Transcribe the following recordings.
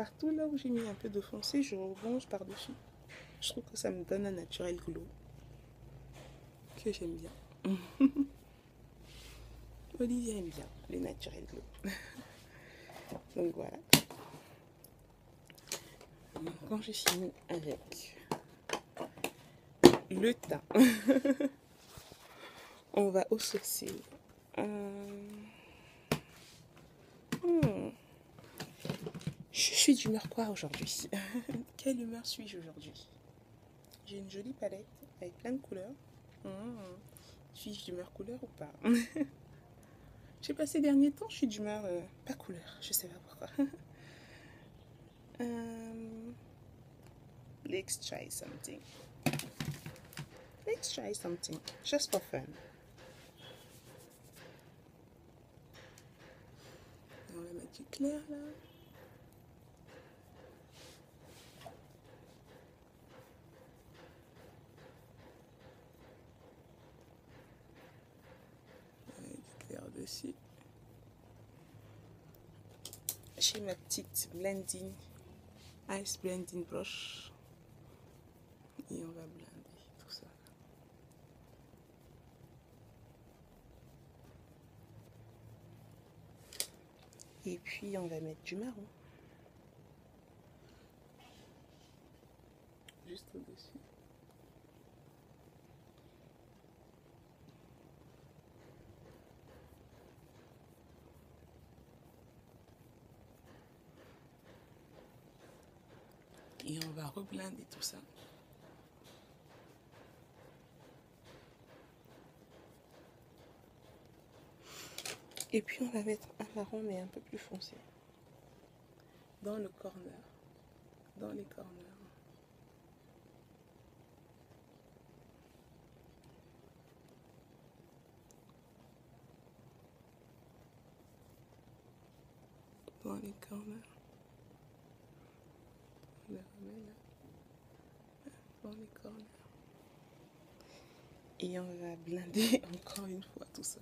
partout là où j'ai mis un peu de foncé, je rebonge par-dessus. Je trouve que ça me donne un naturel glow que j'aime bien. Olivia aime bien le naturel glow. Donc voilà. Quand j'ai fini avec le teint, on va au sourcil. Je suis d'humeur quoi aujourd'hui? Quelle humeur suis-je aujourd'hui? J'ai une jolie palette avec plein de couleurs. Suis-je d'humeur couleur ou pas? Je sais pas, ces derniers temps, je suis d'humeur pas couleur. Je sais pas pourquoi. Let's try something. Let's try something. Just for fun. On va mettre du clair là. Du clair dessus. J'ai ma petite blending, ice blending brush. Et on va blender tout ça. Et puis on va mettre du marron. Juste au-dessus. Et on va reblender tout ça. Et puis on va mettre un marron mais un peu plus foncé. Dans le corner. Dans les corners. Dans les corners. On le remet là. Dans les corners. Et on va blinder encore une fois tout ça.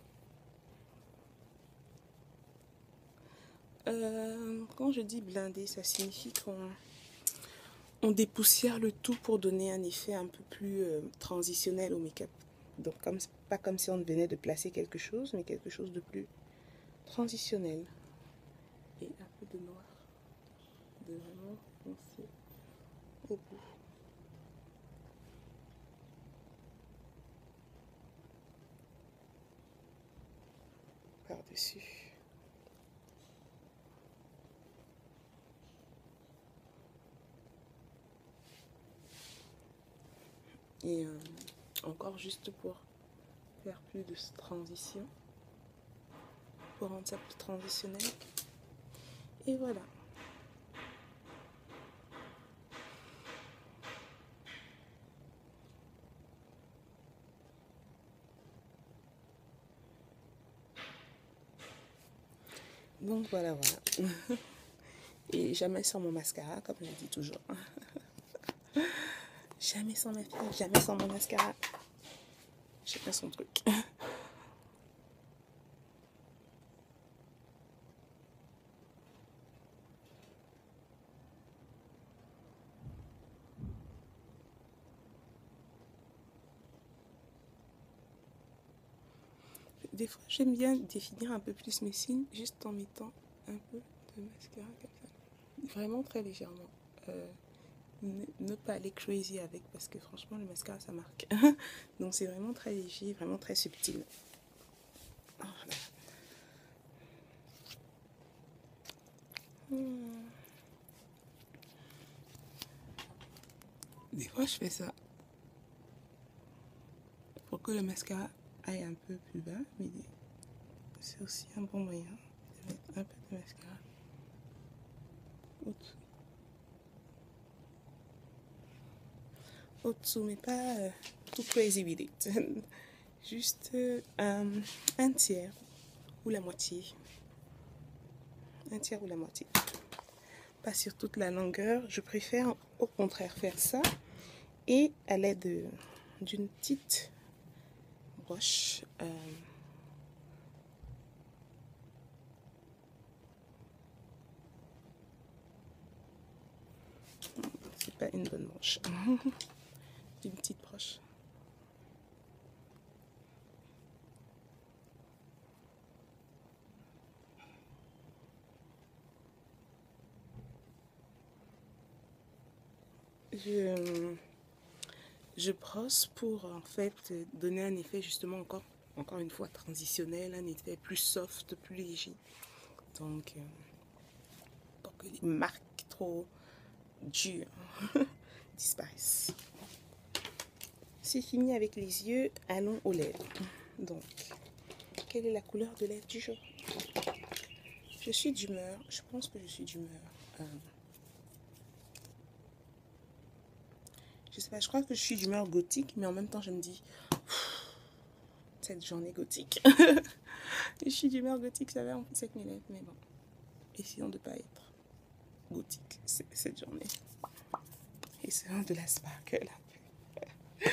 Quand je dis blinder, ça signifie qu'on dépoussière le tout pour donner un effet un peu plus transitionnel au make-up. Donc pas comme si on venait de placer quelque chose, mais quelque chose de plus transitionnel. Et un peu de noir, de vraiment foncer au bout. Par-dessus. Et encore juste pour faire plus de transition, pour rendre ça plus transitionnel. Et voilà. Donc voilà. Et jamais sans mon mascara, comme je dis toujours. Jamais sans ma fille, jamais sans mon mascara. Chacun son truc. Des fois, j'aime bien définir un peu plus mes signes juste en mettant un peu de mascara comme ça. Vraiment très légèrement. Ne pas aller crazy avec parce que franchement, le mascara, ça marque. Donc c'est vraiment très léger, vraiment très subtil. Voilà. Des fois, je fais ça pour que le mascara aille un peu plus bas, mais c'est aussi un bon moyen de mettre un peu de mascara au-dessous. Au-dessous, mais pas tout crazy with it. Juste un tiers ou la moitié. Un tiers ou la moitié. Pas sur toute la longueur. Je préfère au contraire faire ça et à l'aide d'une petite broche pas une bonne broche. Une petite broche. Je brosse pour en fait donner un effet justement encore une fois transitionnel, un effet plus soft, plus léger. Donc pour que les marques trop dures disparaissent. C'est fini avec les yeux, allons aux lèvres. Donc, quelle est la couleur de lèvres du jour? Je suis d'humeur, je pense que je suis d'humeur. Je sais pas, je crois que je suis d'humeur gothique, mais en même temps je me dis, cette journée gothique. Je suis d'humeur gothique, ça va en plus avec mes lèvres, mais bon. Essayons de ne pas être gothique cette journée. Essayons de la sparkle un peu.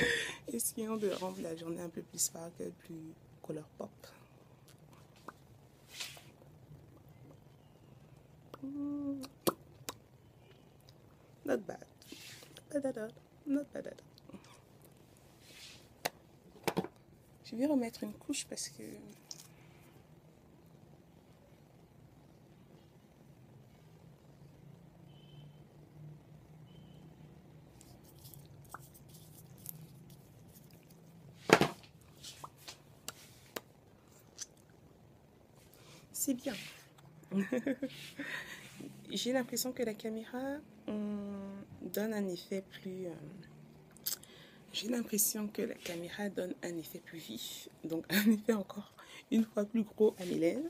Essayons de rendre la journée un peu plus sparkle, plus color pop. Not bad. Not bad at all. Not bad at all. Je vais remettre une couche parce que c'est bien. J'ai l'impression que la caméra donne un effet plus... j'ai l'impression que la caméra donne un effet plus vif. Donc un effet encore une fois plus gros à mes lèvres.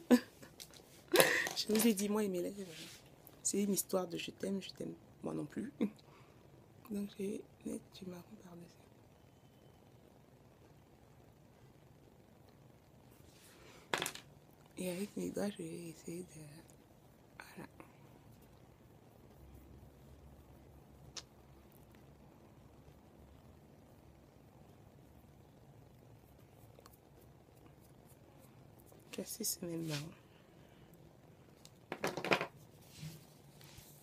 Je vous ai dit, moi et mes lèvres, c'est une histoire de je t'aime, moi non plus. Donc je vais mettre du marron par-dessus. Et avec mes doigts, je vais essayer de... Voilà. Casser ce même marron.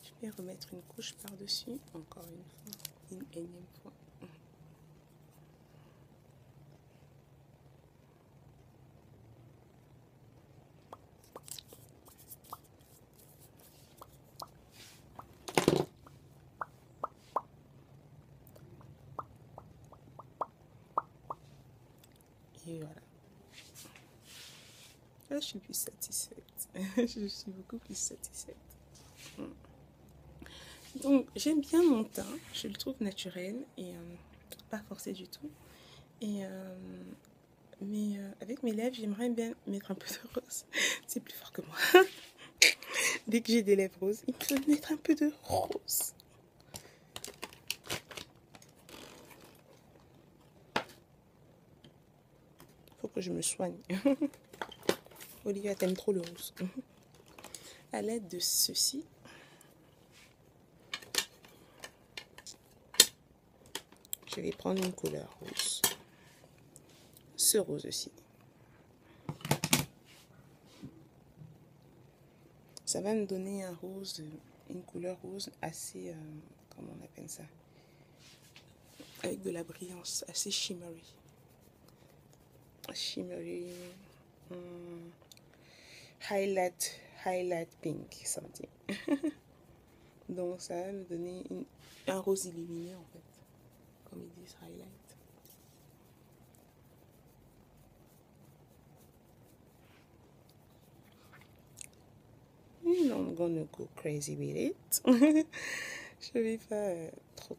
Je vais remettre une couche par-dessus, encore une fois, une énième fois. Et voilà. Là, je suis plus satisfaite. Je suis beaucoup plus satisfaite. Donc, j'aime bien mon teint. Je le trouve naturel et pas forcé du tout. Et mais avec mes lèvres, j'aimerais bien mettre un peu de rose. C'est plus fort que moi. Dès que j'ai des lèvres roses, il faut mettre un peu de rose. Faut que je me soigne. Olivia, t'aimes trop le rose. À l'aide de ceci, je vais prendre une couleur rose. Ce rose-ci. Ça va me donner un rose, une couleur rose assez, comment on appelle ça? Avec de la brillance, assez shimmery. Shimmery, highlight pink, something. Donc ça va me donner un rose illuminé en fait, comme ils disent highlight. And I'm gonna go crazy with it. Je vais pas trop.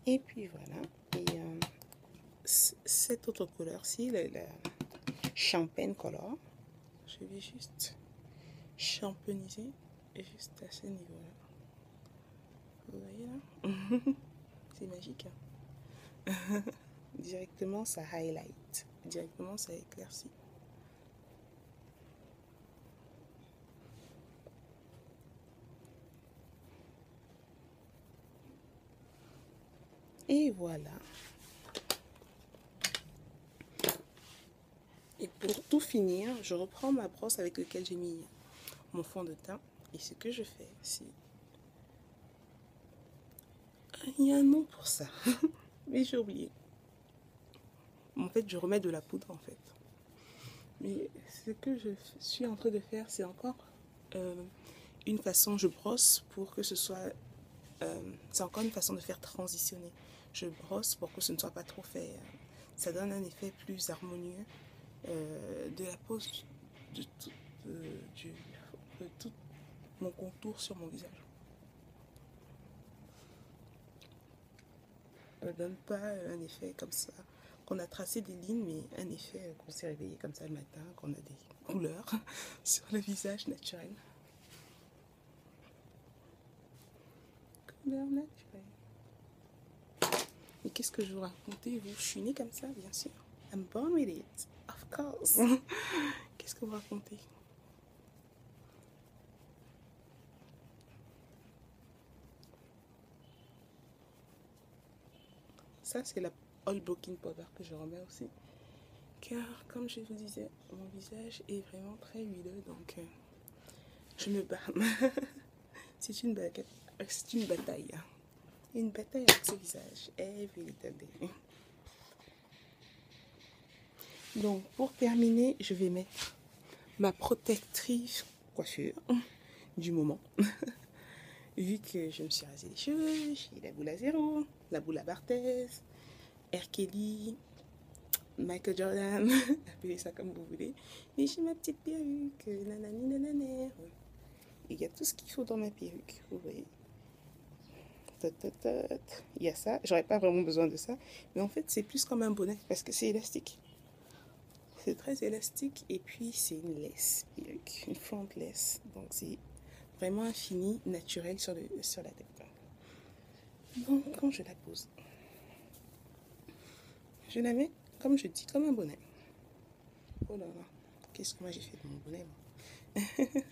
Et puis voilà. Et cette autre couleur-ci, la champagne color, je vais juste champeniser juste à ce niveau-là. Vous voyez là? C'est magique. Hein? Directement, ça highlight. directement ça éclaircit. Et voilà. Et pour tout finir, je reprends ma brosse avec laquelle j'ai mis mon fond de teint. Et ce que je fais, c'est... Il y a un nom pour ça. Mais j'ai oublié. En fait, je remets de la poudre, en fait. Mais ce que je suis en train de faire, c'est encore une façon, je brosse pour que ce soit... c'est encore une façon de faire transitionner. Je brosse pour que ce ne soit pas trop fait. Ça donne un effet plus harmonieux de la pose de tout mon contour sur mon visage. Ça ne donne pas un effet comme ça, qu'on a tracé des lignes, mais un effet qu'on s'est réveillé comme ça le matin, qu'on a des couleurs sur le visage naturel. Couleurs naturelles. Et qu'est-ce que je vous racontais? Je suis née comme ça, bien sûr. I'm born with it, of course. Qu'est-ce que vous racontez? Ça, c'est la oil blocking powder que je remets aussi. Car, comme je vous disais, mon visage est vraiment très huileux, donc je me bats. C'est une baguette, c'est une bataille. Une bataille avec ce visage, every day. Donc, pour terminer, je vais mettre ma protectrice coiffure du moment. Vu que je me suis rasé les cheveux, j'ai la boule à zéro, la boule à Barthez, R. Kelly, Michael Jordan, appelez ça comme vous voulez. Et j'ai ma petite perruque, nanani nananer. Il y a tout ce qu'il faut dans ma perruque, vous voyez. Il y a ça, j'aurais pas vraiment besoin de ça, mais en fait c'est plus comme un bonnet parce que c'est élastique. C'est très élastique et puis c'est une laisse, une front laisse, donc c'est vraiment infini, naturel sur la tête. Donc quand je la pose, je la mets comme je dis, comme un bonnet. Oh là là, qu'est-ce que moi j'ai fait de mon bonnet moi.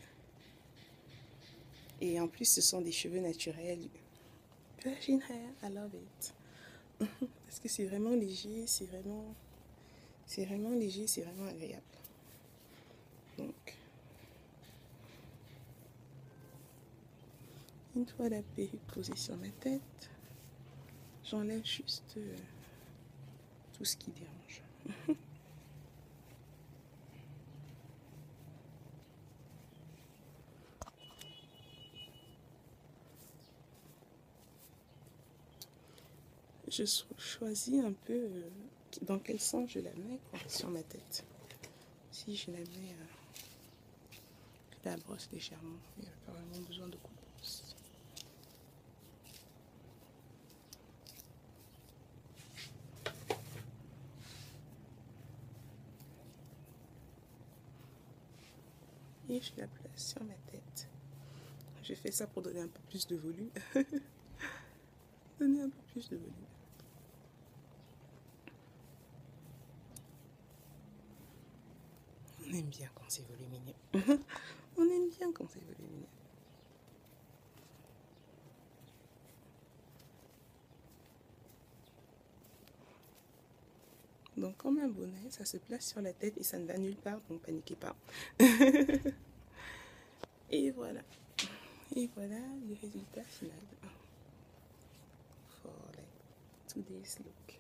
Et en plus ce sont des cheveux naturels. Virgin hair, I love it. Parce que c'est vraiment léger, c'est vraiment léger, c'est vraiment agréable. Donc, une fois la perruque posée sur ma tête, j'enlève juste tout ce qui dérange. Je choisis un peu dans quel sens je la mets sur ma tête. Si je la mets, je la brosse légèrement, il n'y a pas vraiment besoin de coup de brosse. Et je la place sur ma tête. Je fais ça pour donner un peu plus de volume. Donner un peu plus de volume. On aime bien quand c'est volumineux. On aime bien quand c'est volumineux. Donc comme un bonnet, ça se place sur la tête et ça ne va nulle part, donc paniquez pas. Et voilà. Et voilà le résultat final. For like today's look.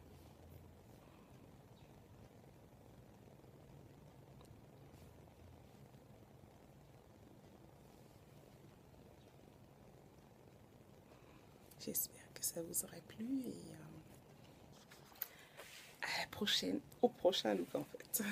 J'espère que ça vous aura plu et à la prochaine, au prochain look en fait.